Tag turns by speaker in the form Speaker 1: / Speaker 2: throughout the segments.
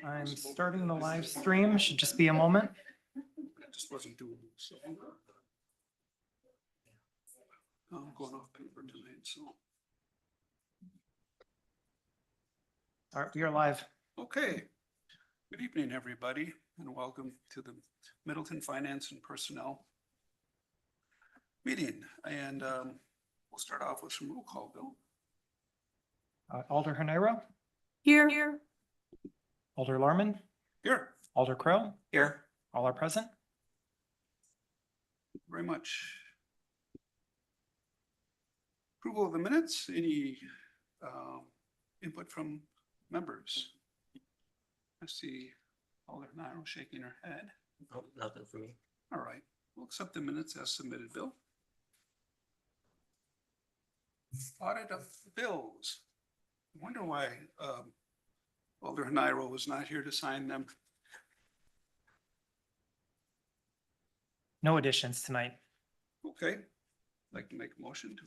Speaker 1: I'm starting the live stream. Should just be a moment.
Speaker 2: It just wasn't doing it, so. I'm going off paper tonight, so.
Speaker 1: All right, we are live.
Speaker 2: Okay. Good evening, everybody, and welcome to the Middleton Finance and Personnel meeting. And we'll start off with some roll call, Bill.
Speaker 1: Alder Hernero,
Speaker 3: Here.
Speaker 1: Alder Lorman,
Speaker 2: Here.
Speaker 1: Alder Crow. Here. All are present.
Speaker 2: Thank you very much. Approval of the minutes. Any input from members? I see Alder Hernero shaking her head.
Speaker 4: Oh, nothing for me.
Speaker 2: All right, we'll accept the minutes as submitted, Bill. Audit of bills. I wonder why Alder Hernero was not here to sign them.
Speaker 1: No additions tonight.
Speaker 2: Okay, I'd like to make a motion to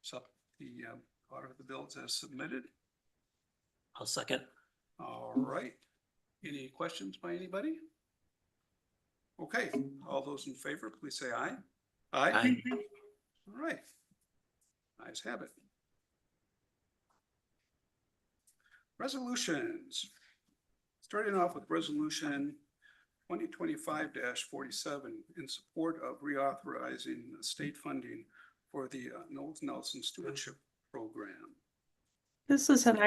Speaker 2: accept the audit of the bills as submitted.
Speaker 4: I'll second.
Speaker 2: All right, any questions by anybody? Okay, all those in favor, please say aye.
Speaker 4: Aye.
Speaker 2: All right. Ayes have it. Resolutions. Starting off with resolution 2025-47 in support of reauthorizing state funding for the Knowles Nelson Stewardship Program.
Speaker 3: This is an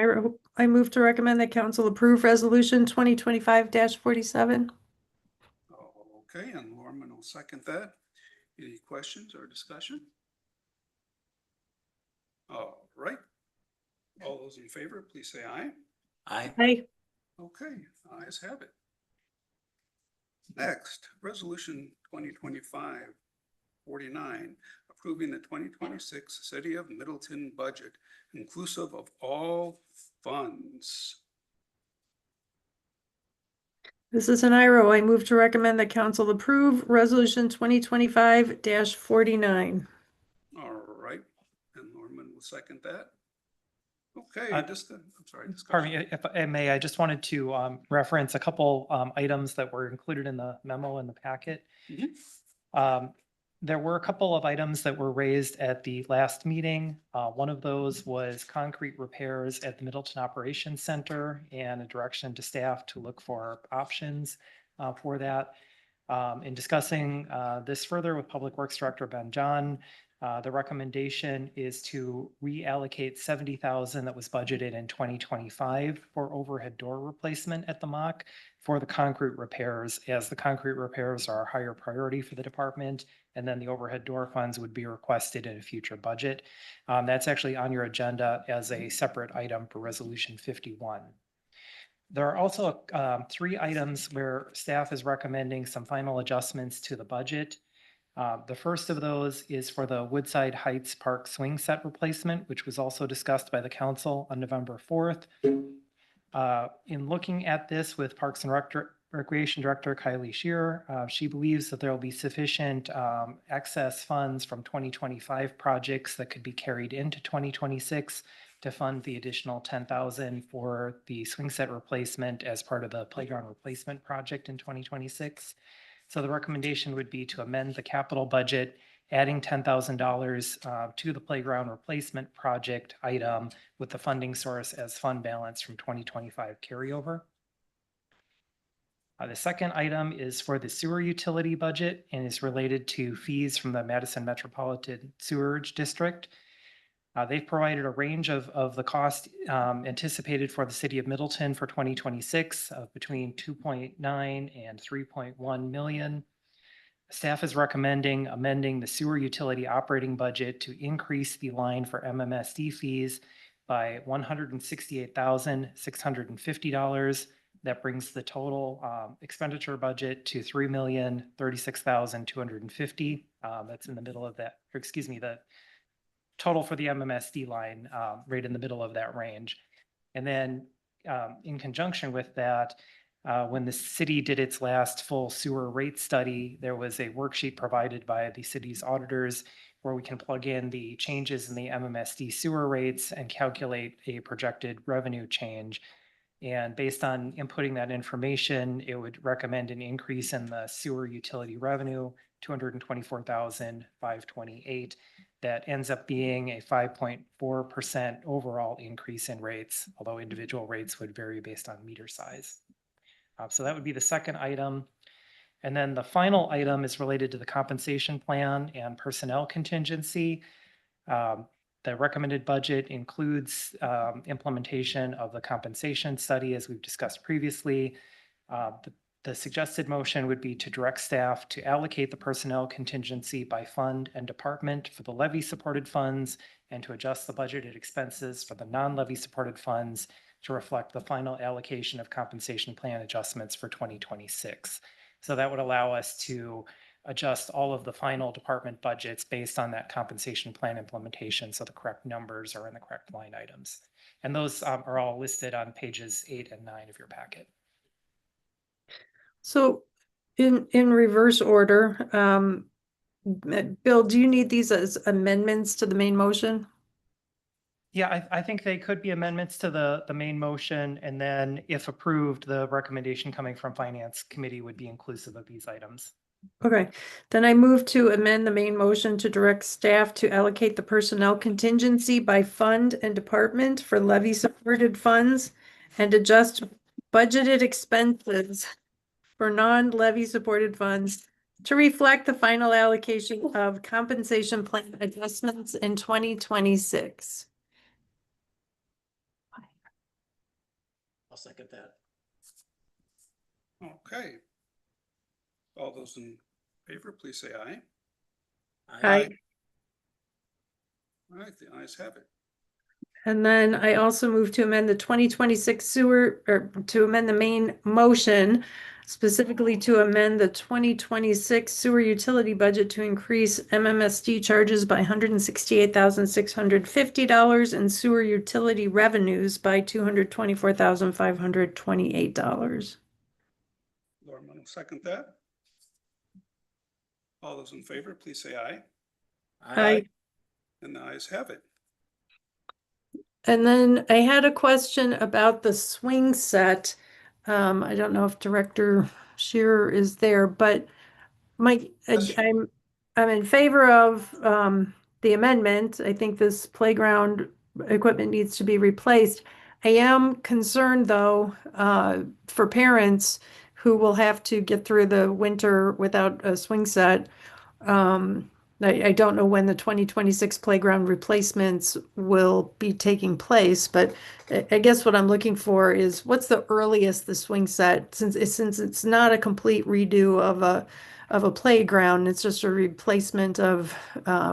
Speaker 3: I move to recommend that council approve resolution 2025-47.
Speaker 2: Okay, and Lorman will second that. Any questions or discussion? All right. All those in favor, please say aye.
Speaker 4: Aye.
Speaker 3: Aye.
Speaker 2: Okay, ayes have it. Next, resolution 2025-49, approving the 2026 City of Middleton budget, inclusive of all funds.
Speaker 3: This is an I move to recommend that council approve resolution 2025-49.
Speaker 2: All right, and Norman will second that. Okay, I'm sorry.
Speaker 1: Pardon me, if I may, I just wanted to reference a couple items that were included in the memo in the packet. There were a couple of items that were raised at the last meeting. One of those was concrete repairs at the Middleton Operations Center and a direction to staff to look for options for that. In discussing this further with Public Works Director Ben John, the recommendation is to reallocate $70,000 that was budgeted in 2025 for overhead door replacement at the MOC for the concrete repairs, as the concrete repairs are a higher priority for the department, and then the overhead door funds would be requested in a future budget. That's actually on your agenda as a separate item for Resolution 51. There are also 3 items where staff is recommending some final adjustments to the budget. The first of those is for the Woodside Heights Park swing set replacement, which was also discussed by the council on November 4th. In looking at this with Parks and Recreation Director Kylie Shearer, she believes that there will be sufficient excess funds from 2025 projects that could be carried into 2026 to fund the additional $10,000 for the swing set replacement as part of the playground replacement project in 2026. So the recommendation would be to amend the capital budget, adding $10,000 to the playground replacement project item with the funding source as fund balance from 2025 carryover. The second item is for the sewer utility budget and is related to fees from the Madison Metropolitan Sewerage District. They've provided a range of the cost anticipated for the city of Middleton for 2026 of between 2.9 and 3.1 million. Staff is recommending amending the sewer utility operating budget to increase the line for MMSD fees by $168,650. That brings the total expenditure budget to $3,036,250. That's in the middle of that, or excuse me, the total for the MMSD line right in the middle of that range. And then in conjunction with that, when the city did its last full sewer rate study, there was a worksheet provided by the city's auditors where we can plug in the changes in the MMSD sewer rates and calculate a projected revenue change. And based on inputting that information, it would recommend an increase in the sewer utility revenue, 224,528. That ends up being a 5.4% overall increase in rates, although individual rates would vary based on meter size. So that would be the second item. And then the final item is related to the compensation plan and personnel contingency. The recommended budget includes implementation of the compensation study, as we've discussed previously. The suggested motion would be to direct staff to allocate the personnel contingency by fund and department for the levy supported funds and to adjust the budgeted expenses for the non-levy supported funds to reflect the final allocation of compensation plan adjustments for 2026. So that would allow us to adjust all of the final department budgets based on that compensation plan implementation, so the correct numbers are in the correct line items. And those are all listed on pages 8 and 9 of your packet.
Speaker 3: So in reverse order, Bill, do you need these as amendments to the main motion?
Speaker 1: Yeah, I think they could be amendments to the main motion, and then if approved, the recommendation coming from Finance Committee would be inclusive of these items.
Speaker 3: Okay, then I move to amend the main motion to direct staff to allocate the personnel contingency by fund and department for levy supported funds and adjust budgeted expenses for non-levy supported funds to reflect the final allocation of compensation plan adjustments in 2026.
Speaker 4: I'll second that.
Speaker 2: Okay. All those in favor, please say aye.
Speaker 3: Aye.
Speaker 2: All right, the ayes have it.
Speaker 3: And then I also move to amend the 2026 sewer, or to amend the main motion, specifically to amend the 2026 sewer utility budget to increase MMSD charges by $168,650 and sewer utility revenues by $224,528.
Speaker 2: Lorman will second that. All those in favor, please say aye.
Speaker 3: Aye.
Speaker 2: And the ayes have it.
Speaker 3: And then I had a question about the swing set. I don't know if Director Shearer is there, but
Speaker 2: Yes.
Speaker 3: I'm in favor of the amendment. I think this playground equipment needs to be replaced. I am concerned though, for parents who will have to get through the winter without a swing set. I don't know when the 2026 playground replacements will be taking place, but I guess what I'm looking for is what's the earliest the swing set, since it's not a complete redo of a playground, it's just a replacement of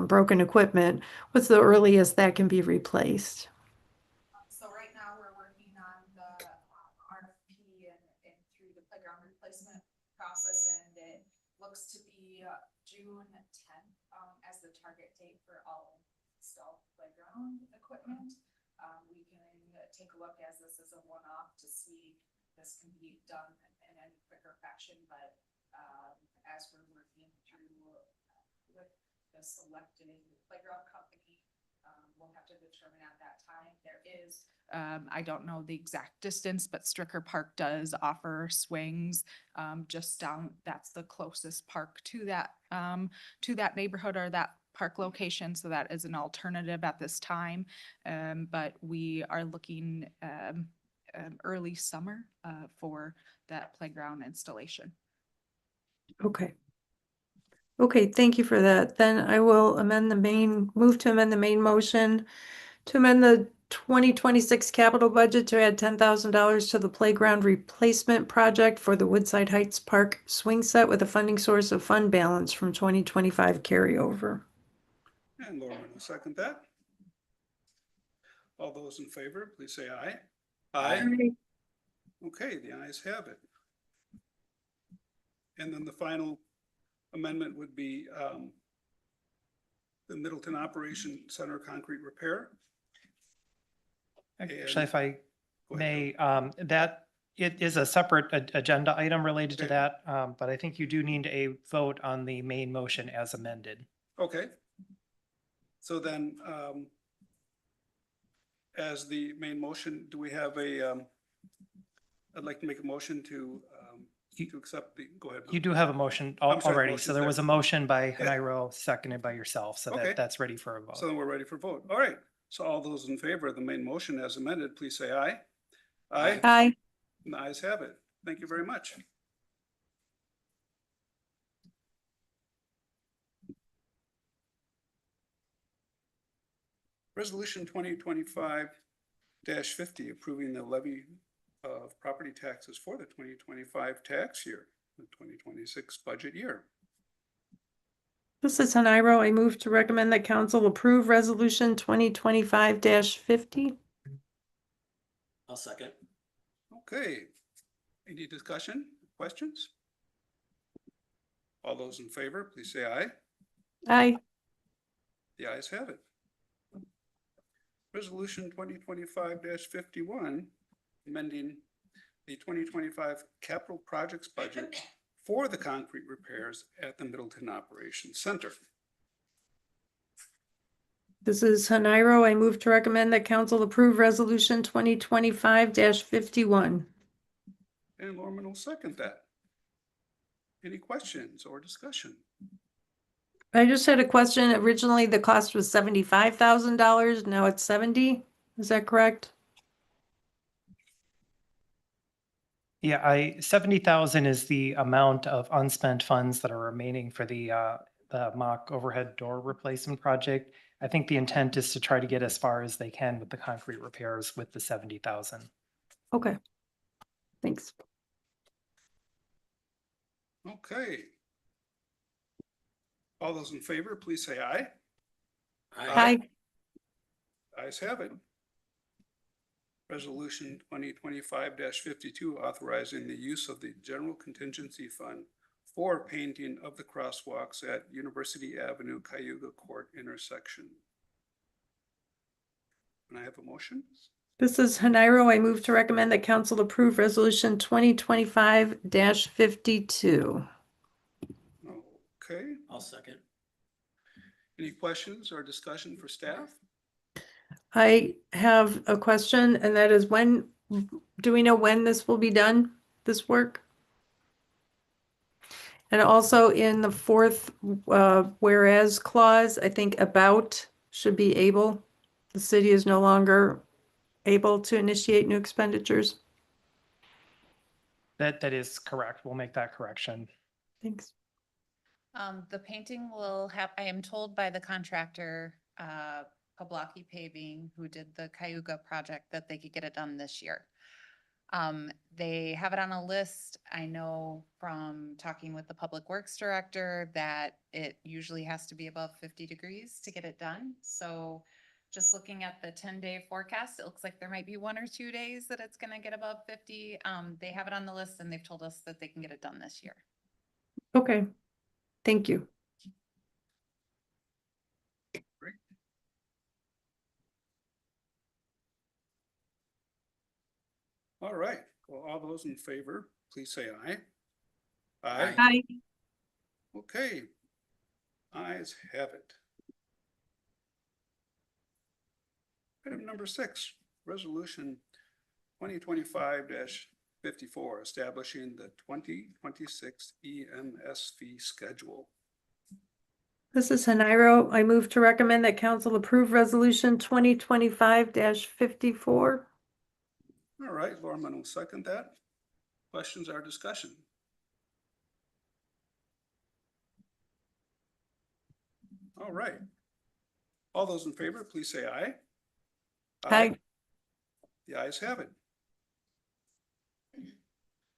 Speaker 3: broken equipment. What's the earliest that can be replaced?
Speaker 5: So right now, we're working on the RFP and through the playground replacement process, and it looks to be June 10th as the target date for all installed playground equipment. We can take a look, as this is a one-off, to see if this can be done in any quicker fashion, but as we're working through with the selected playground company, we'll have to determine at that time. There is, I don't know the exact distance, but Stricker Park does offer swings just down, that's the closest park to that neighborhood or that park location. So that is an alternative at this time. But we are looking early summer for that playground installation.
Speaker 3: Okay. Okay, thank you for that. Then I will move to amend the main motion to amend the 2026 capital budget to add $10,000 to the playground replacement project for the Woodside Heights Park swing set with a funding source of fund balance from 2025 carryover.
Speaker 2: And Lorman will second that. All those in favor, please say aye.
Speaker 4: Aye.
Speaker 2: Okay, the ayes have it. And then the final amendment would be the Middleton Operation Center concrete repair.
Speaker 1: Actually, if I
Speaker 2: Go ahead.
Speaker 1: may, that it is a separate agenda item related to
Speaker 2: Okay.
Speaker 1: that, but I think you do need a vote on the main motion as amended.
Speaker 2: Okay. So then, as the main motion, do we have a I'd like to make a motion to
Speaker 1: You-
Speaker 2: accept the, go ahead. Bill.
Speaker 1: You do have a motion
Speaker 2: I'm sorry,
Speaker 1: already.
Speaker 2: motion's
Speaker 1: So there was a
Speaker 2: there.
Speaker 1: motion by
Speaker 2: Yeah.
Speaker 1: Nairo, seconded by yourself. So
Speaker 2: Okay.
Speaker 1: that's ready for a vote.
Speaker 2: So then we're ready for vote. All right. So all those in favor of the main motion as amended, please say aye. Aye.
Speaker 3: Aye.
Speaker 2: And the ayes have it. Thank you very much. Resolution 2025-50, approving the levy of property taxes for the 2025 tax year, the 2026 budget year.
Speaker 3: This is Haniro. I move to recommend that council approve resolution 2025-50.
Speaker 4: I'll second.
Speaker 2: Okay. Any discussion, questions? All those in favor, please say aye.
Speaker 3: Aye.
Speaker 2: The ayes have it. Resolution 2025-51, amending the 2025 capital projects budget for the concrete repairs at the Middleton Operations Center.
Speaker 3: This is Haniro. I move to recommend that council approve resolution 2025-51.
Speaker 2: And Norman will second that. Any questions or discussion?
Speaker 3: I just had a question. Originally, the cost was $75,000. Now it's 70. Is that correct?
Speaker 1: Yeah, 70,000 is the amount of unspent funds that are remaining for the mock overhead door replacement project. I think the intent is to try to get as far as they can with the concrete repairs with the 70,000.
Speaker 3: Okay. Thanks.
Speaker 2: Okay. All those in favor, please say aye.
Speaker 3: Aye.
Speaker 2: Ayes have it. Resolution 2025-52, authorizing the use of the general contingency fund for painting of the crosswalks at University Avenue, Cayuga Court intersection. Can I have a motion?
Speaker 3: This is Haniro. I move to recommend that council approve resolution 2025-52.
Speaker 2: Okay,
Speaker 4: I'll second.
Speaker 2: any questions or discussion for staff?
Speaker 3: I have a question, and that is do we know when this will be done, this work? And also in the fourth whereas clause, I think about should be able. The city is no longer able to initiate new expenditures.
Speaker 1: That is correct. We'll make that correction.
Speaker 3: Thanks.
Speaker 6: The painting will have, I am told by the contractor, Poblocki Paving, who did the Cayuga project, that they could get it done this year. They have it on a list. I know from talking with the Public Works Director that it usually has to be above 50 degrees to get it done. So just looking at the 10-day forecast, it looks like there might be 1 or 2 days that it's gonna get above 50. They have it on the list and they've told us that they can get it done this year.
Speaker 3: Okay. Thank you.
Speaker 2: All right, well, all those in favor, please say aye.
Speaker 4: Aye.
Speaker 3: Aye.
Speaker 2: Okay. Ayes have it. Item number 6, resolution 2025-54, establishing the 2026 EMS fee schedule.
Speaker 3: This is Haniro. I move to recommend that council approve resolution 2025-54.
Speaker 2: All right, Lorman will second that. Questions or discussion? All right. All those in favor, please say aye.
Speaker 3: Aye.
Speaker 2: The ayes have it.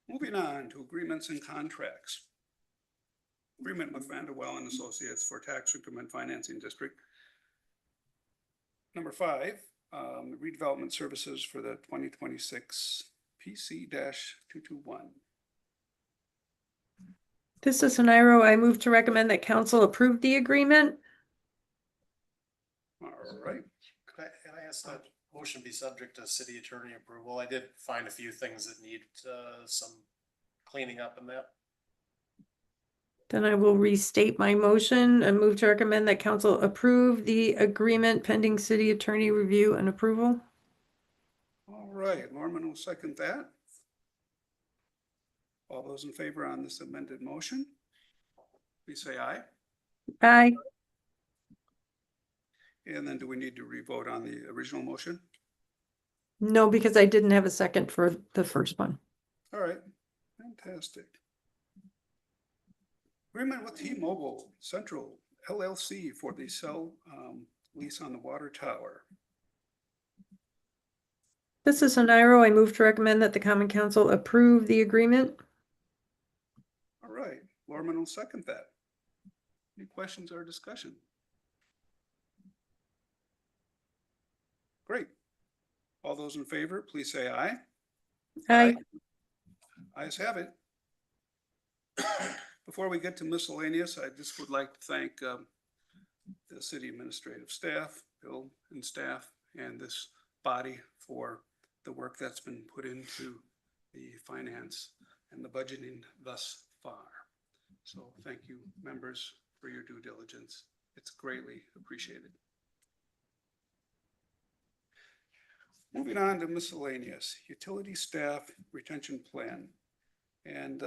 Speaker 2: Moving on to agreements and contracts. Agreement with Vanderwell and Associates for Tax Increment Financing District. Number 5, redevelopment services for the 2026 PC-221.
Speaker 3: This is Haniro. I move to recommend that council approve the agreement.
Speaker 2: All right,
Speaker 7: Can I ask that motion be subject to city attorney approval? I did find a few things that need some cleaning up in that.
Speaker 3: Then I will restate my motion and move to recommend that council approve the agreement pending city attorney review and approval.
Speaker 2: all right, Norman will second that. All those in favor on this amended motion, please say aye.
Speaker 3: Aye.
Speaker 2: And then do we need to revote on the original motion?
Speaker 3: No, because I didn't have a second for the first one.
Speaker 2: All right, fantastic. Agreement with T-Mobile Central LLC for the cell lease on the water tower.
Speaker 3: This is Nairo. I move to recommend that the Common Council approve the agreement.
Speaker 2: All right, Lorman will second that. Any questions or discussion? Great. All those in favor, please say aye.
Speaker 3: Aye.
Speaker 2: Ayes have it. Before we get to miscellaneous, I just would like to thank the city administrative staff, Bill and staff, and this body for the work that's been put into the finance and the budgeting thus far. So thank you, members, for your due diligence. It's greatly appreciated. Moving on to miscellaneous, utility staff retention plan. And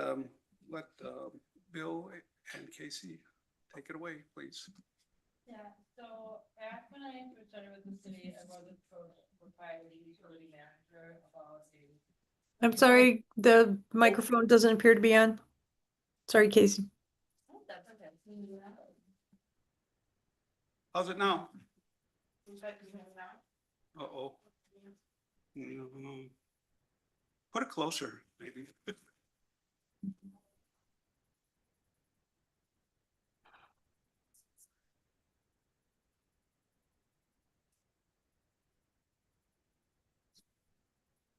Speaker 2: let Bill and Casey take it away, please.
Speaker 8: Yeah, so back when I first started with the city, I was approached by the utility manager about a.
Speaker 3: I'm sorry, the microphone doesn't appear to be on. Sorry, Casey.
Speaker 8: Oh, that's okay.
Speaker 2: How's it now?
Speaker 8: Is that good now?
Speaker 2: Uh-oh. Mhm. Put it closer, maybe.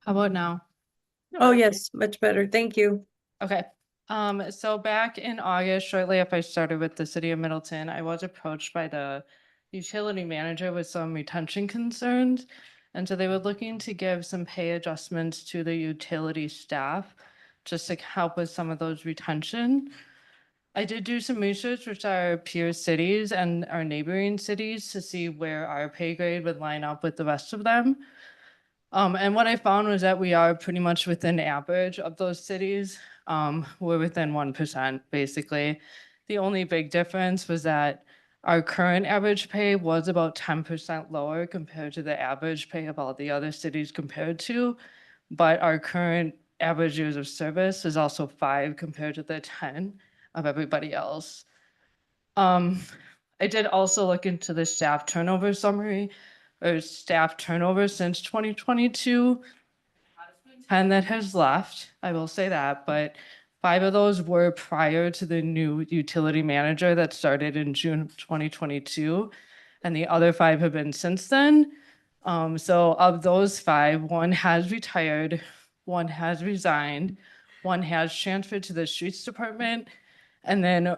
Speaker 8: How about now?
Speaker 3: Oh, yes, much better. Thank you.
Speaker 8: Okay, so back in August, shortly after I started with the city of Middleton, I was approached by the utility manager with some retention concerns. And so they were looking to give some pay adjustments to the utility staff just to help with some of those retention. I did do some research with our peer cities and our neighboring cities to see where our pay grade would line up with the rest of them. And what I found was that we are pretty much within average of those cities. We're within 1%, basically. The only big difference was that our current average pay was about 10% lower compared to the average pay of all the other cities compared to, but our current average years of service is also 5 compared to the 10 of everybody else. I did also look into the staff turnover summary or staff turnover since 2022. 10 that has left, I will say that, but 5 of those were prior to the new utility manager that started in June of 2022, and the other 5 have been since then. So of those 5, 1 has retired, 1 has resigned, 1 has transferred to the streets department, and then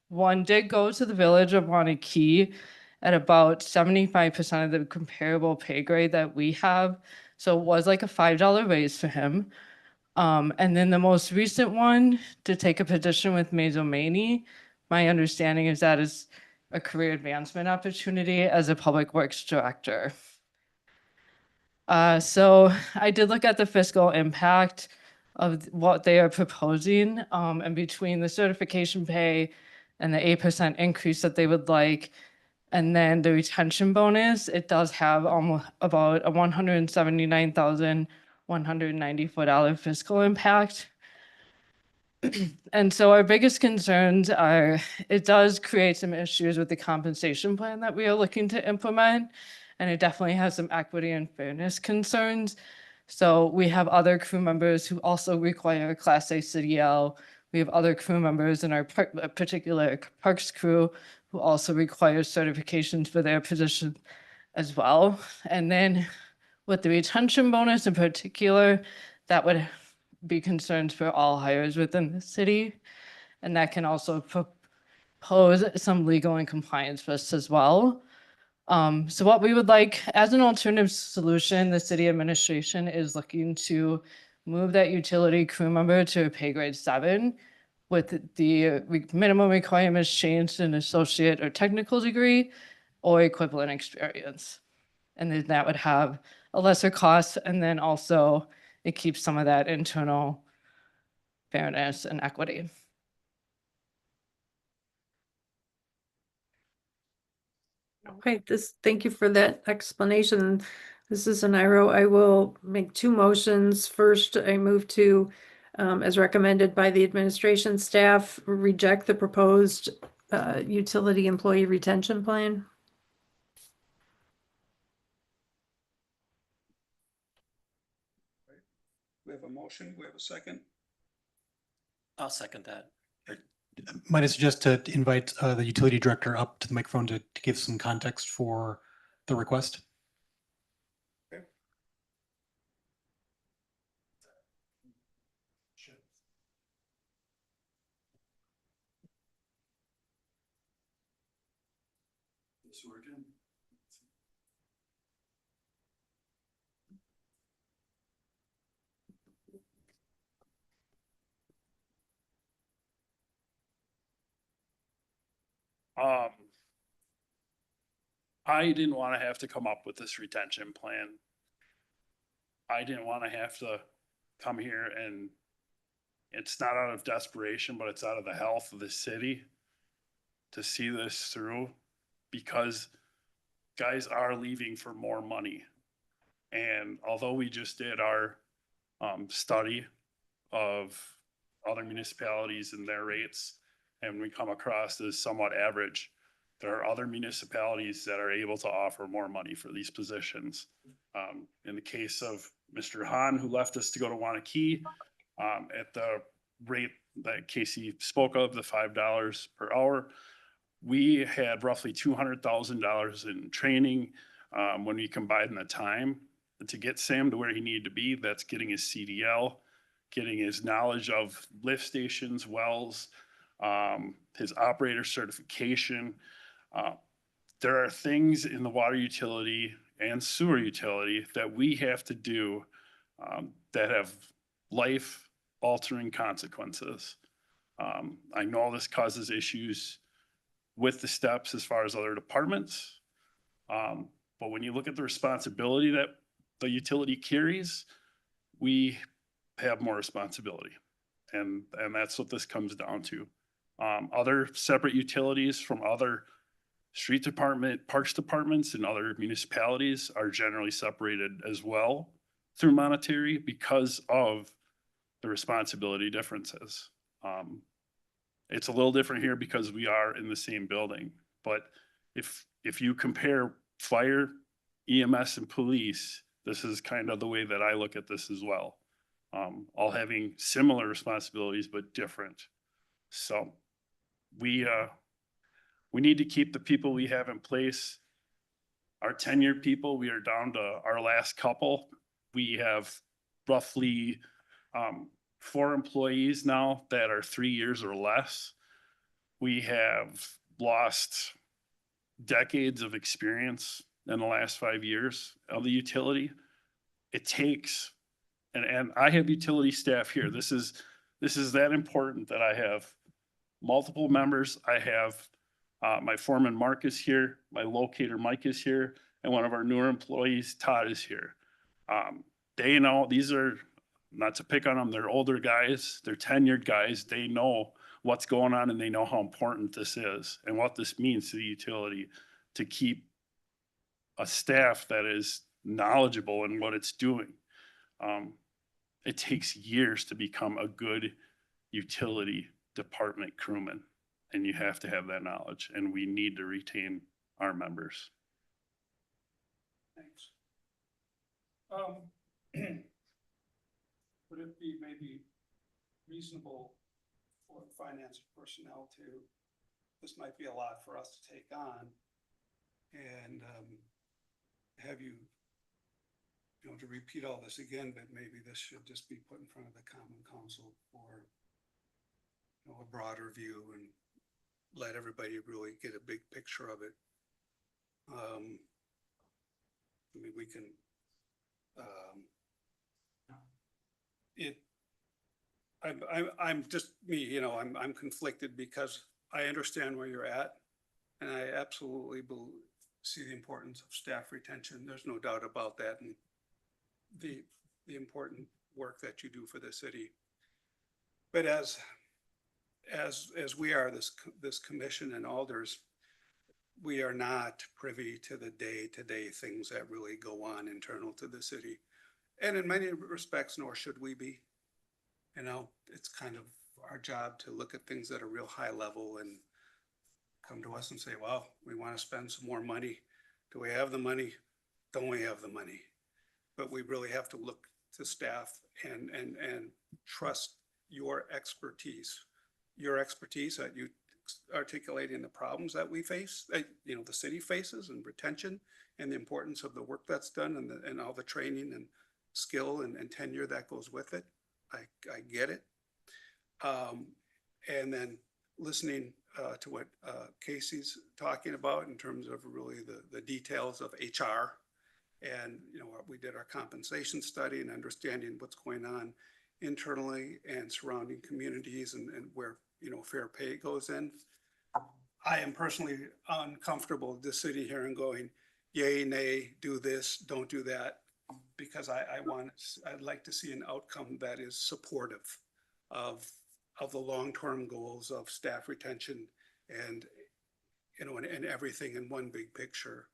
Speaker 8: 1 did go to the village of Wanakee at about 75% of the comparable pay grade that we have. So it was like a $5 raise for him. And then the most recent one to take a position with Mazomanie, my understanding is that is a career advancement opportunity as a public works director. So I did look at the fiscal impact of what they are proposing, and between the certification pay and the 8% increase that they would like, and then the retention bonus, it does have almost about a $179,194 fiscal impact. And so our biggest concerns are, it does create some issues with the compensation plan that we are looking to implement. And it definitely has some equity and fairness concerns. So we have other crew members who also require a Class A CDL. We have other crew members in our particular parks crew who also require certifications for their position as well. And then with the retention bonus in particular, that would be concerns for all hires within the city. And that can also pose some legal and compliance risks as well. So what we would like as an alternative solution, the city administration is looking to move that utility crew member to a pay grade 7 with the minimum requirements changed to an associate or technical degree or equivalent experience. And then that would have a lesser cost, and then also it keeps some of that internal fairness, and equity.
Speaker 3: Okay, thank you for that explanation. This is an IRO. I will make two motions. First, I move to, as recommended by the administration staff, reject the proposed utility employee retention plan.
Speaker 2: We have a motion, we have a second.
Speaker 4: I'll second that.
Speaker 9: Might I suggest to invite the utility director up to the microphone to give some context for the request?
Speaker 10: I didn't want to have to come up with this retention plan. I didn't want to have to come here, and it's not out of desperation, but it's out of the health of the city to see this through, because guys are leaving for more money. And although we just did our study of other municipalities and their rates, and we come across as somewhat average, there are other municipalities that are able to offer more money for these positions. In the case of Mr. Hahn, who left us to go to Wanakee, at the rate that Casey spoke of, the $5 per hour, we had roughly $200,000 in training. When we combine the time to get Sam to where he needed to be, that's getting his CDL, getting his knowledge of lift stations, wells, his operator certification. There are things in the water utility and sewer utility that we have to do that have life-altering consequences. I know this causes issues with the steps as far as other departments. But when you look at the responsibility that the utility carries, we have more responsibility. And that's what this comes down to. Other separate utilities from other street department, parks departments, and other municipalities are generally separated as well through monetary because of the responsibility differences. It's a little different here because we are in the same building, but if you compare fire, EMS, and police, this is kind of the way that I look at this as well. All having similar responsibilities, but different. So we need to keep the people we have in place. Our tenured people, we are down to our last couple. We have roughly 4 employees now that are 3 years or less. We have lost decades of experience in the last 5 years of the utility. It takes, and I have utility staff here. This is that important that I have multiple members. I have my foreman Mark is here, my locator Mike is here, and one of our newer employees, Todd, is here. They know, these are, not to pick on them, they're older guys, they're tenured guys. They know what's going on, and they know how important this is and what this means to the utility to keep a staff that is knowledgeable in what it's doing. It takes years to become a good utility department crewman, and you have to have that knowledge, and we need to retain our members.
Speaker 2: Thanks. Would it be maybe reasonable for finance personnel to, this might be a lot for us to take on, and have you, to repeat all this again, but maybe this should just be put in front of the common council for a broader view and let everybody really get a big picture of it. I mean, we can, I'm just me, I'm conflicted because I understand where you're at, and I absolutely see the importance of staff retention. There's no doubt about that, and the important work that you do for the city. But as we are this commission and alders, we are not privy to the day-to-day things that really go on internal to the city. And in many respects, nor should we be. You know, it's kind of our job to look at things at a real high level and come to us and say, well, we want to spend some more money. Do we have the money? Don't we have the money? But we really have to look to staff and trust your expertise that you articulating the problems that we face, that, you know, the city faces, and retention, and the importance of the work that's done, and all the training and skill and tenure that goes with it. I get it. And then listening to what Casey's talking about in terms of really the details of HR. And, you know, we did our compensation study and understanding what's going on internally and surrounding communities, and where, you know, fair pay goes in. I am personally uncomfortable just sitting here and going, yay, nay, do this, don't do that, because I'd like to see an outcome that is supportive of the long-term goals of staff retention and, you know, and everything in one big picture.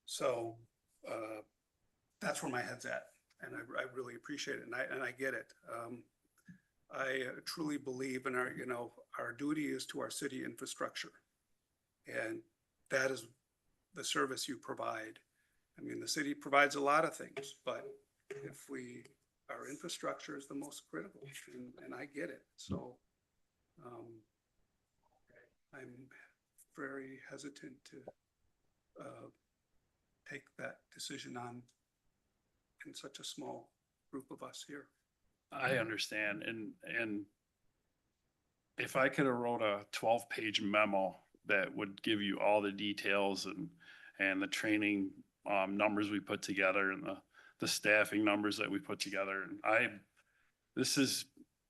Speaker 2: So that's where my head's at, and I really appreciate it, and I get it. I truly believe in our, you know, our duty is to our city infrastructure, and that is the service you provide. I mean, the city provides a lot of things, but if our infrastructure is the most critical, and I get it. So I'm very hesitant to take that decision on in such a small group of us here.
Speaker 10: I understand, and if I could have wrote a 12-page memo that would give you all the details and the training numbers we put together, and the staffing numbers that we put together, and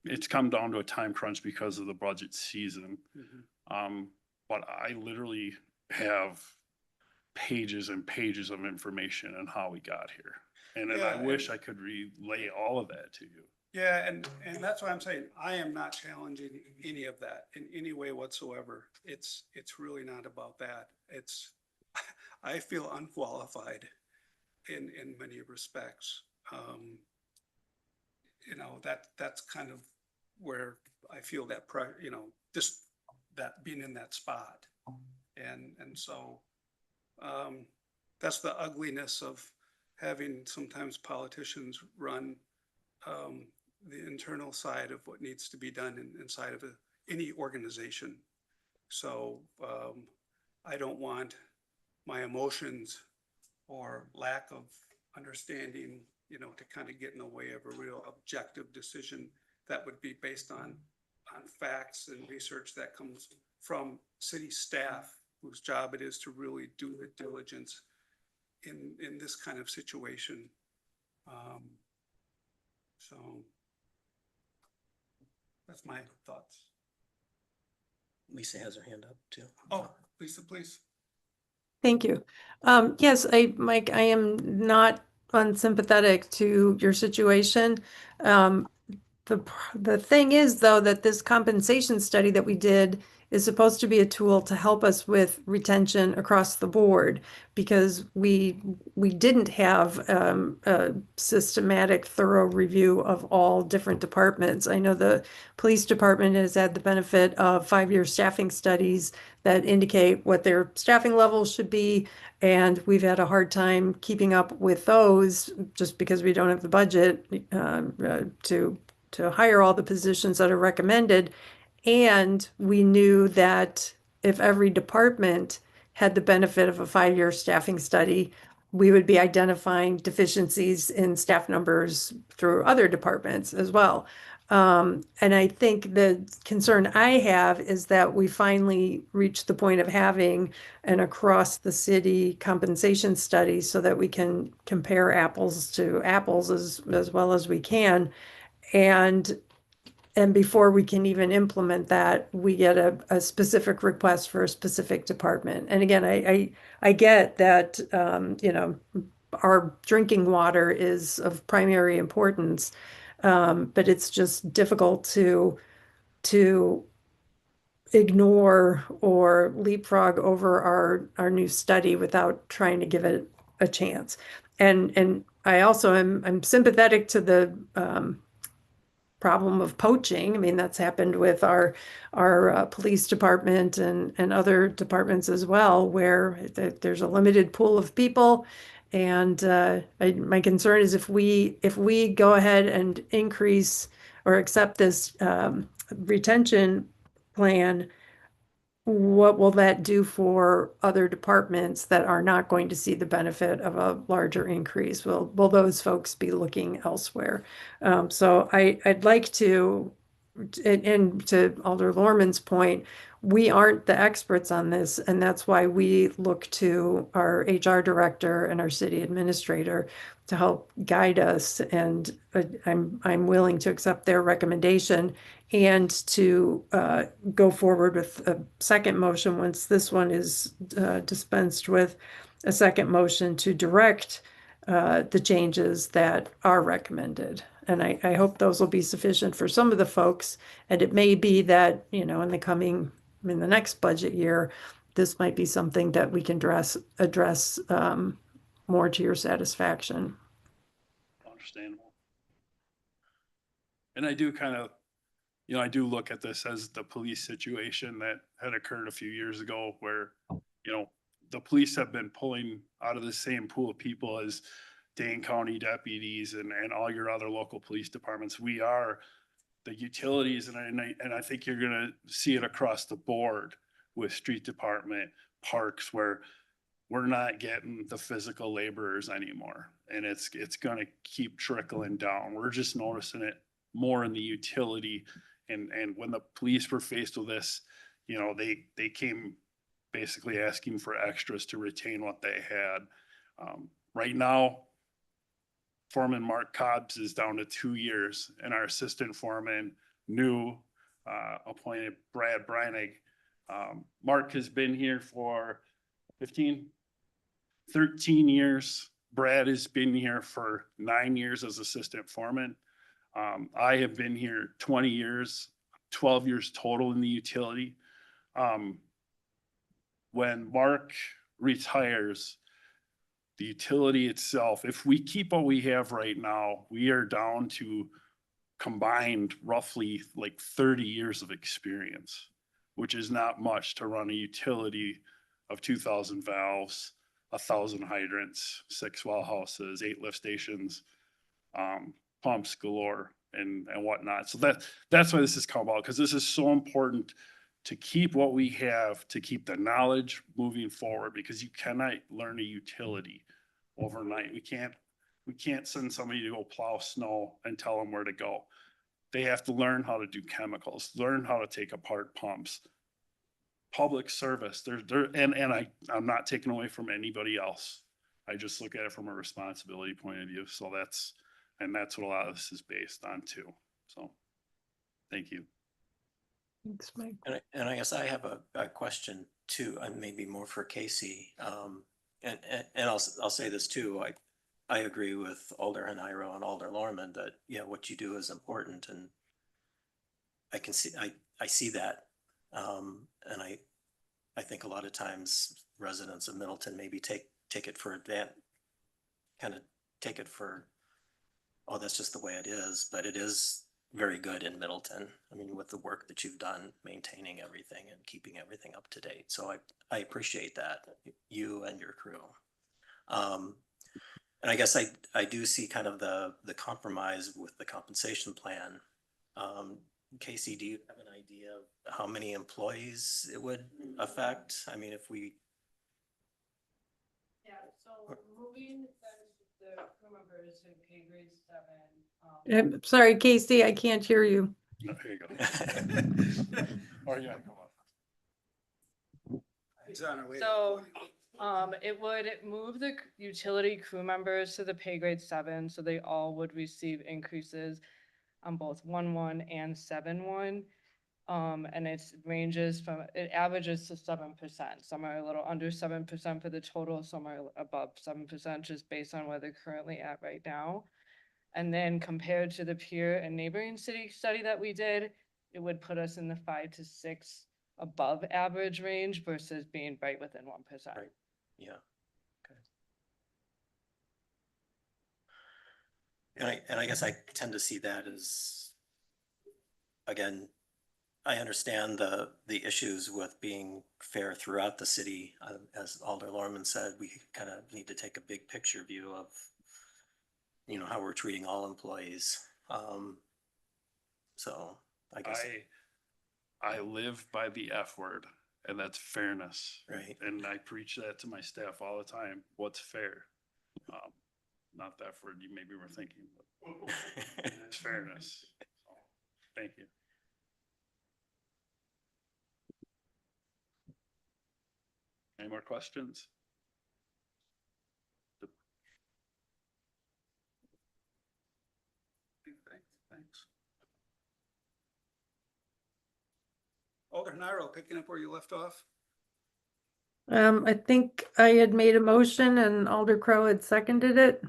Speaker 10: it's come down to a time crunch because of the budget season.
Speaker 2: Mm-hmm.
Speaker 10: But I literally have pages and pages of information on how we got here. And then I wish I could relay all of that to you.
Speaker 2: Yeah, and that's why I'm saying I am not challenging any of that in any way whatsoever. It's really not about that. I feel unqualified in many respects. You know, that's kind of where I feel that you know, just that being in that spot. And so that's the ugliness of having sometimes politicians run the internal side of what needs to be done inside of any organization. So I don't want my emotions or lack of understanding, you know, to kind of get in the way of a real objective decision that would be based on facts and research that comes from city staff, whose job it is to really do the diligence in this kind of situation. So that's my thoughts.
Speaker 4: Lisa has her hand up too.
Speaker 2: Oh, Lisa, please.
Speaker 3: Thank you. Yes, Mike, I am not unsympathetic to your situation. The thing is, though, that this compensation study that we did is supposed to be a tool to help us with retention across the board, because we didn't have a systematic, thorough review of all different departments. I know the police department has had the benefit of 5-year staffing studies that indicate what their staffing levels should be, and we've had a hard time keeping up with those just because we don't have the budget to hire all the positions that are recommended. And we knew that if every department had the benefit of a 5-year staffing study, we would be identifying deficiencies in staff numbers through other departments as well. And I think the concern I have is that we finally reached the point of having an across the city compensation study so that we can compare apples to apples as well as we can. And before we can even implement that, we get a specific request for a specific department. And again, I get that, you know, our drinking water is of primary importance. But it's just difficult to ignore or leapfrog over our new study without trying to give it a chance. And I also I'm sympathetic to the problem of poaching. I mean, that's happened with our police department and other departments as well, where there's a limited pool of people. And my concern is if we go ahead and increase or accept this retention plan, what will that do for other departments that are not going to see the benefit of a larger increase? Will those folks be looking elsewhere? So I'd like to, and to Alder Lorman's point, we aren't the experts on this, and that's why we look to our HR director and our city administrator to help guide us. And I'm willing to accept their recommendation and to go forward with a second motion once this one is dispensed with, a second motion to direct the changes that are recommended. And I hope those will be sufficient for some of the folks. And it may be that, in the next budget year, this might be something that we can address more to your satisfaction.
Speaker 10: Understandable. And I do kind of, I do look at this as the police situation that had occurred a few years ago where, the police have been pulling out of the same pool of people as Dane County deputies and all your other local police departments. We are the utilities, and I think you're gonna see it across the board with street department, parks, where we're not getting the physical laborers anymore. And it's gonna keep trickling down. We're just noticing it more in the utility. And when the police were faced with this, they came basically asking for extras to retain what they had. Right now, Foreman Mark Cobbs is down to 2 years, and our assistant foreman, new appointed Brad Breinig. Mark has been here for 13 years. Brad has been here for 9 years as assistant foreman. I have been here 20 years, 12 years total in the utility. When Mark retires, the utility itself, if we keep what we have right now, we are down to combined roughly like 30 years of experience, which is not much to run a utility of 2,000 valves, 1,000 hydrants, 6 well houses, 8 lift stations, pumps galore and whatnot. So that's why this has come about, because this is so important to keep what we have, to keep the knowledge moving forward, because you cannot learn a utility overnight. We can't send somebody to go plow snow and tell them where to go. They have to learn how to do chemicals, learn how to take apart pumps. Public service, I'm not taking away from anybody else. I just look at it from a responsibility point of view. So that's what a lot of this is based on too. So, thank you.
Speaker 3: Thanks, Mike.
Speaker 4: And I guess I have a question too, and maybe more for Casey. And I'll say this too. I agree with Alder Hanairo and Alder Lorman that, what you do is important, and I see that. And I think a lot of times residents of Middleton maybe take it for oh, that's just the way it is, but it is very good in Middleton. I mean, with the work that you've done, maintaining everything and keeping everything up to date. So I appreciate that, you and your crew. And I guess I do see kind of the compromise with the compensation plan. Casey, do you have an idea of how many employees it would affect? I mean, if we.
Speaker 8: Yeah, so moving the crew members to pay grade 7.
Speaker 3: I'm sorry, Casey, I can't hear you.
Speaker 10: Oh, here you go. Or yeah, come on.
Speaker 2: It's on our way.
Speaker 8: So, it would move the utility crew members to the pay grade 7, so they all would receive increases on both 1-1 and 7-1. And it averages to 7%. Some are a little under 7% for the total, some are above 7%, just based on where they're currently at right now. And then compared to the peer and neighboring city study that we did, it would put us in the 5 to 6 above average range versus being right within 1%.
Speaker 4: Right. Yeah. Okay. And I guess I tend to see that as, again, I understand the issues with being fair throughout the city. As Alder Lorman said, we kind of need to take a big picture view of, how we're treating all employees. So I guess,
Speaker 10: I live by the F word, and that's fairness.
Speaker 4: right.
Speaker 10: And I preach that to my staff all the time. What's fair? Not that word you maybe were thinking, but it's fairness. So, thank you. Any more questions? Thanks.
Speaker 2: Alder Naro, picking up where you left off.
Speaker 3: I think I had made a motion and Alder Crow had seconded it.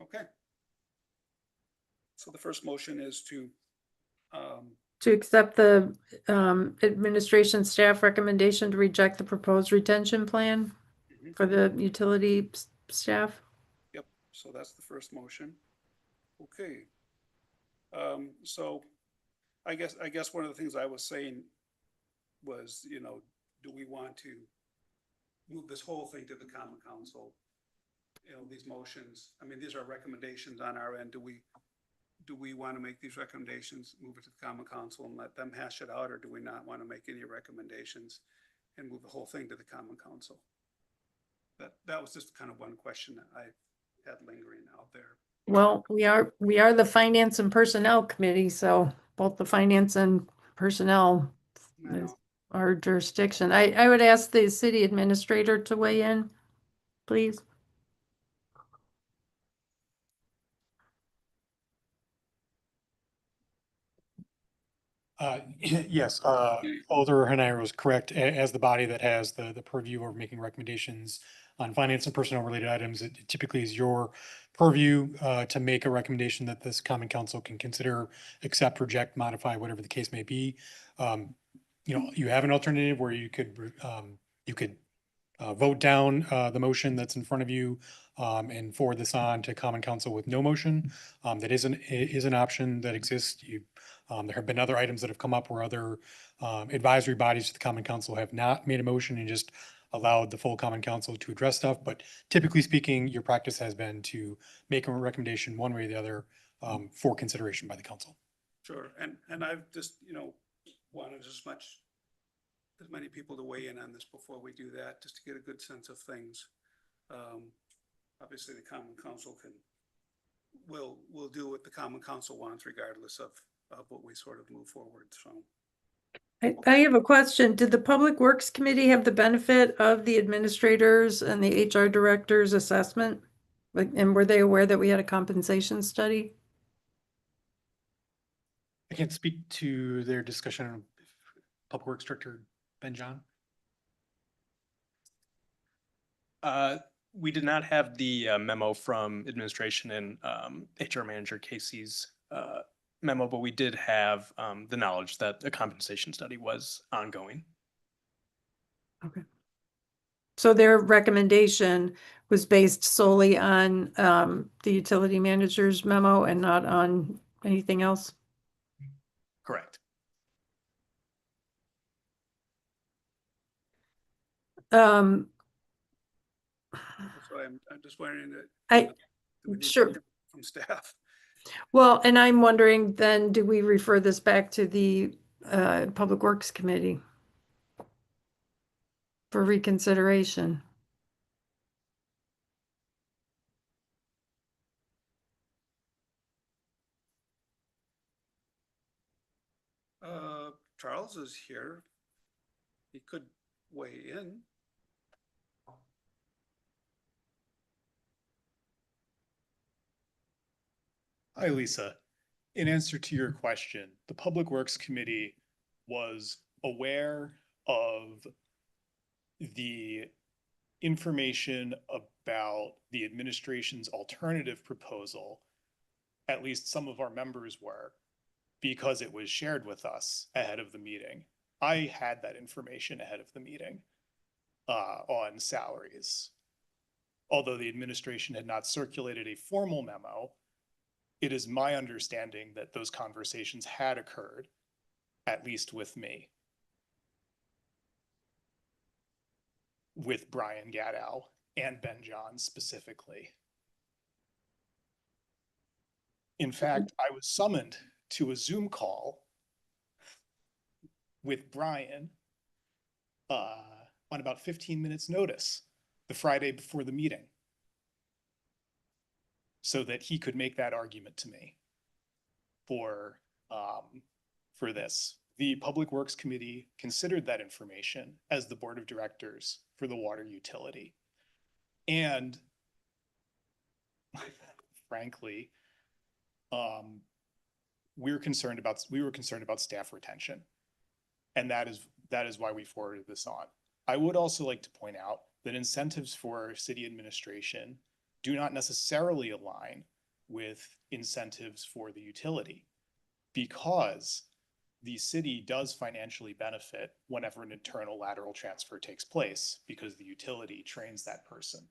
Speaker 2: Okay. So the first motion is to,
Speaker 3: To accept the administration staff recommendation to reject the proposed retention plan for the utility staff.
Speaker 2: yep, so that's the first motion. Okay. So I guess one of the things I was saying was, do we want to move this whole thing to the common council? These motions, I mean, these are recommendations on our end. Do we want to make these recommendations, move it to the common council and let them hash it out, or do we not want to make any recommendations and move the whole thing to the common council? That was just kind of one question that I had lingering out there.
Speaker 3: Well, we are the finance and personnel committee, so both the finance and personnel is our jurisdiction. I would ask the city administrator to weigh in, please.
Speaker 9: Yes, Alder Henare is correct. As the body that has the purview of making recommendations on finance and personnel related items, it typically is your purview to make a recommendation that this common council can consider, accept, reject, modify, whatever the case may be. You have an alternative where you could vote down the motion that's in front of you and forward this on to common council with no motion. That is an option that exists. There have been other items that have come up where other advisory bodies to the common council have not made a motion and just allowed the full common council to address stuff. But typically speaking, your practice has been to make a recommendation one way or the other for consideration by the council.
Speaker 2: Sure, and I've just, wanted as many people to weigh in on this before we do that, just to get a good sense of things. Obviously, the common council will do what the common council wants regardless of what we sort of move forward, so.
Speaker 3: I have a question. Did the Public Works Committee have the benefit of the administrators and the HR director's assessment? And were they aware that we had a compensation study?
Speaker 9: I can't speak to their discussion of Public Works Director Ben John.
Speaker 11: We did not have the memo from administration and HR manager Casey's memo, but we did have the knowledge that a compensation study was ongoing.
Speaker 3: Okay. So their recommendation was based solely on the utility manager's memo and not on anything else?
Speaker 11: Correct.
Speaker 3: Um,
Speaker 2: That's why I'm just wondering that.
Speaker 3: I,
Speaker 2: do we need to
Speaker 3: sure.
Speaker 2: hear from staff.
Speaker 3: Well, and I'm wondering then, do we refer this back to the Public Works Committee for reconsideration?
Speaker 2: Charles is here. He could weigh in.
Speaker 12: Hi, Lisa. In answer to your question, the Public Works Committee was aware of the information about the administration's alternative proposal, at least some of our members were, because it was shared with us ahead of the meeting. I had that information ahead of the meeting on salaries. Although the administration had not circulated a formal memo, it is my understanding that those conversations had occurred, at least with me. With Brian Gadow and Ben John specifically. In fact, I was summoned to a Zoom call with Brian on about 15 minutes notice, the Friday before the meeting, so that he could make that argument to me for this. The Public Works Committee considered that information as the board of directors for the water utility. And frankly, we were concerned about staff retention. And that is why we forwarded this on. I would also like to point out that incentives for city administration do not necessarily align with incentives for the utility, because the city does financially benefit whenever an internal lateral transfer takes place, because the utility trains that person.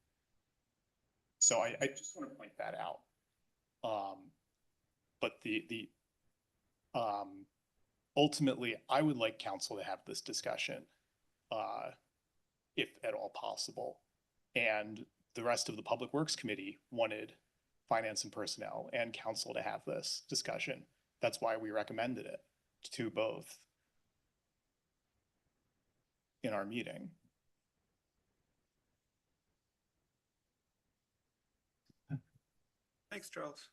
Speaker 12: So I just want to point that out. But ultimately, I would like council to have this discussion, if at all possible. And the rest of the Public Works Committee wanted finance and personnel and council to have this discussion. That's why we recommended it to both in our meeting.
Speaker 2: Thanks, Charles.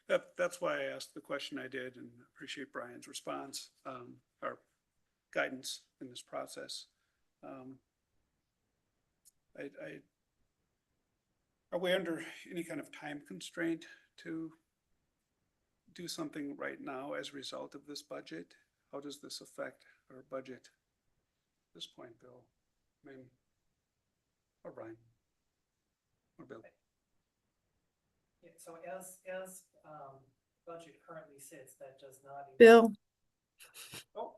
Speaker 2: That's why I asked the question I did, and appreciate Brian's response, or guidance in this process. Are we under any kind of time constraint to do something right now as a result of this budget? How does this affect our budget at this point, Bill? I mean, or Brian? Or Bill?
Speaker 1: Yeah, so as budget currently sits, that does not.
Speaker 3: Bill.
Speaker 2: Oh.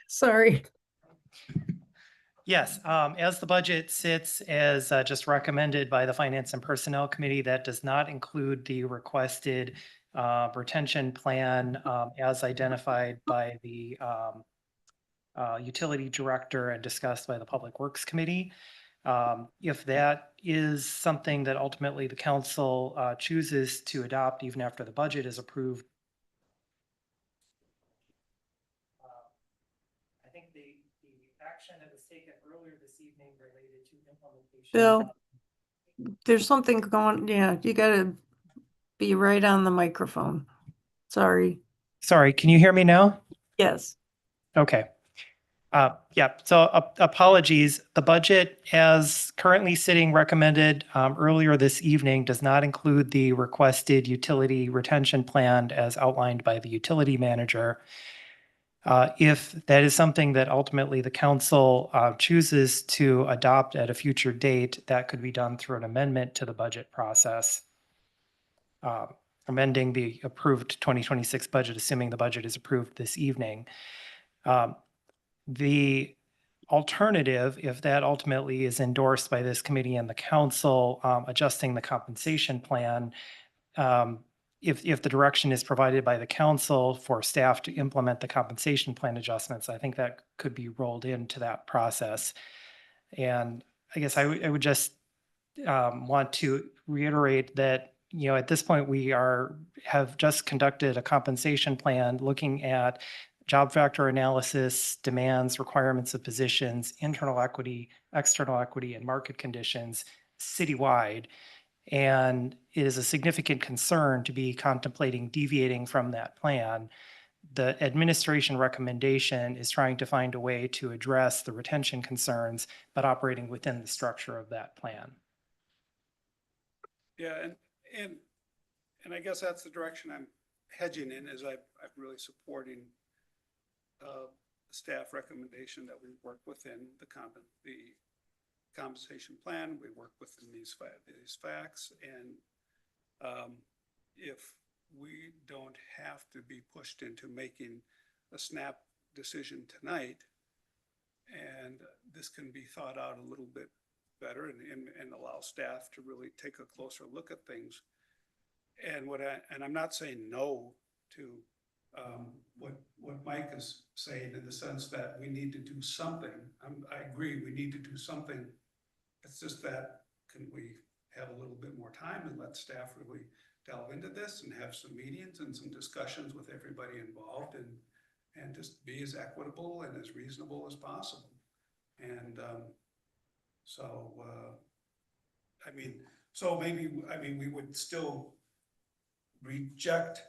Speaker 3: Sorry.
Speaker 1: Yes, as the budget sits as just recommended by the Finance and Personnel Committee, that does not include the requested retention plan as identified by the utility director and discussed by the Public Works Committee. If that is something that ultimately the council chooses to adopt even after the budget is approved, I think the action that was taken earlier this evening related to implementation.
Speaker 3: Bill, there's something going, yeah, you gotta be right on the microphone. Sorry.
Speaker 1: Sorry, can you hear me now?
Speaker 3: Yes.
Speaker 1: Okay. Yeah, so apologies. The budget as currently sitting recommended earlier this evening does not include the requested utility retention plan as outlined by the utility manager. If that is something that ultimately the council chooses to adopt at a future date, that could be done through an amendment to the budget process. Amending the approved 2026 budget, assuming the budget is approved this evening. The alternative, if that ultimately is endorsed by this committee and the council, adjusting the compensation plan, if the direction is provided by the council for staff to implement the compensation plan adjustments, I think that could be rolled into that process. And I guess I would just want to reiterate that, you know, at this point, we have just conducted a compensation plan looking at job factor analysis, demands, requirements of positions, internal equity, external equity, and market conditions citywide. And it is a significant concern to be contemplating deviating from that plan. The administration recommendation is trying to find a way to address the retention concerns, but operating within the structure of that plan.
Speaker 2: Yeah, and I guess that's the direction I'm hedging in, is I'm really supporting staff recommendation that we work within the compensation plan, we work within these facts, and if we don't have to be pushed into making a snap decision tonight, and this can be thought out a little bit better and allow staff to really take a closer look at things. And I'm not saying no to what Mike is saying, in the sense that we need to do something. I agree, we need to do something. It's just that, can we have a little bit more time and let staff really delve into this and have some meetings and some discussions with everybody involved, and just be as equitable and as reasonable as possible. And maybe we would still reject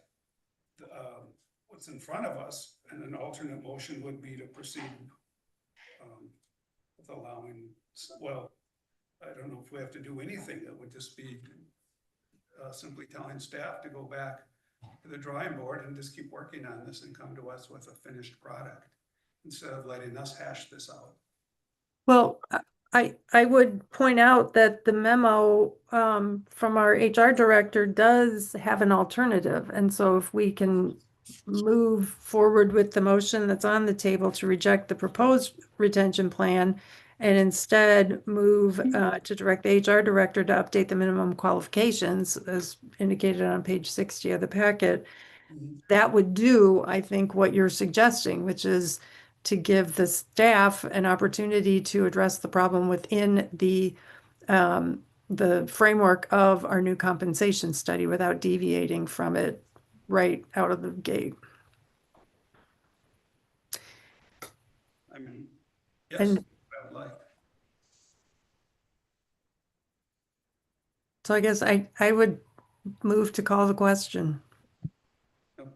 Speaker 2: what's in front of us, and an alternate motion would be to proceed with allowing, well, I don't know if we have to do anything. It would just be simply telling staff to go back to the drawing board and just keep working on this and come to us with a finished product, instead of letting us hash this out.
Speaker 3: Well, I would point out that the memo from our HR director does have an alternative. And so if we can move forward with the motion that's on the table to reject the proposed retention plan, and instead move to direct the HR director to update the minimum qualifications as indicated on page 60 of the packet, that would do, I think, what you're suggesting, which is to give the staff an opportunity to address the problem within the framework of our new compensation study without deviating from it right out of the gate.
Speaker 2: I mean, yes,
Speaker 3: And
Speaker 2: I would like.
Speaker 3: so I guess I would move to call the question.
Speaker 2: Okay.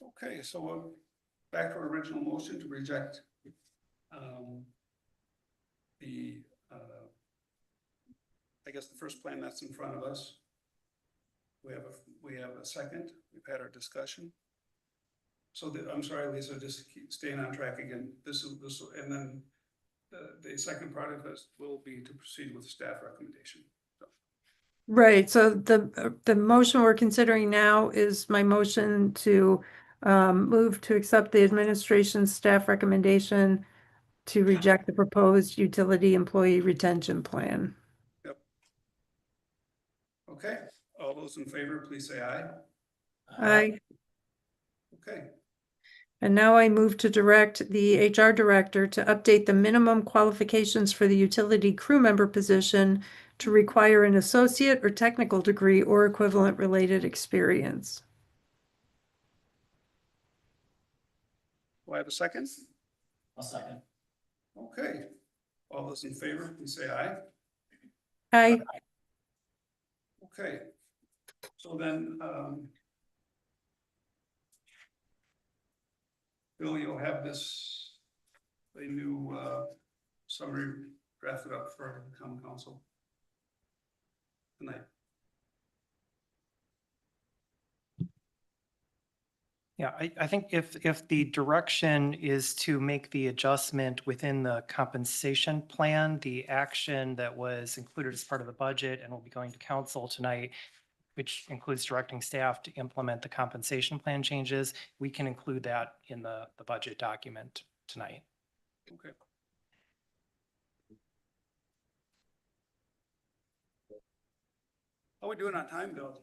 Speaker 2: Okay, so back to our original motion to reject I guess the first plan that's in front of us. We have a second. We've had our discussion. So I'm sorry, Lisa, just keep staying on track again. This, and then the second part of this will be to proceed with staff recommendation.
Speaker 3: Right, so the motion we're considering now is my motion to move to accept the administration staff recommendation to reject the proposed utility employee retention plan.
Speaker 2: Yep. Okay, all those in favor, please say aye.
Speaker 3: Aye.
Speaker 2: Okay,
Speaker 3: And now I move to direct the HR director to update the minimum qualifications for the utility crew member position to require an associate or technical degree or equivalent related experience.
Speaker 2: do I have a second?
Speaker 4: A second.
Speaker 2: Okay, all those in favor, please say aye.
Speaker 3: Aye.
Speaker 2: Okay, so then, Bill, you'll have this, a new summary drafted up for the common council tonight.
Speaker 1: Yeah, I think if the direction is to make the adjustment within the compensation plan, the action that was included as part of the budget and will be going to council tonight, which includes directing staff to implement the compensation plan changes, we can include that in the budget document tonight.
Speaker 2: Okay. How are we doing on time, Bill?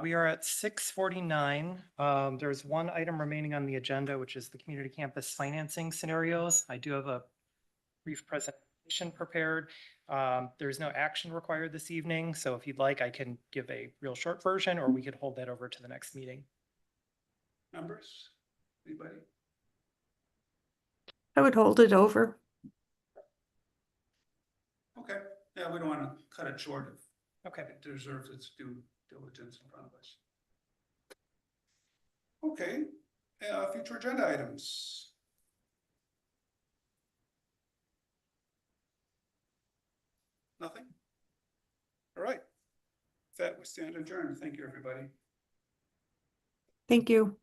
Speaker 1: We are at 6:49. There's one item remaining on the agenda, which is the community campus financing scenarios. I do have a brief presentation prepared. There's no action required this evening, so if you'd like, I can give a real short version, or we could hold that over to the next meeting.
Speaker 2: Members, anybody?
Speaker 3: I would hold it over.
Speaker 2: Okay, yeah, we don't want to cut it short.
Speaker 1: Okay.
Speaker 2: It deserves its due diligence in front of us. Okay, future agenda items. Nothing? All right. With that, we stand adjourned. Thank you, everybody.
Speaker 3: Thank you.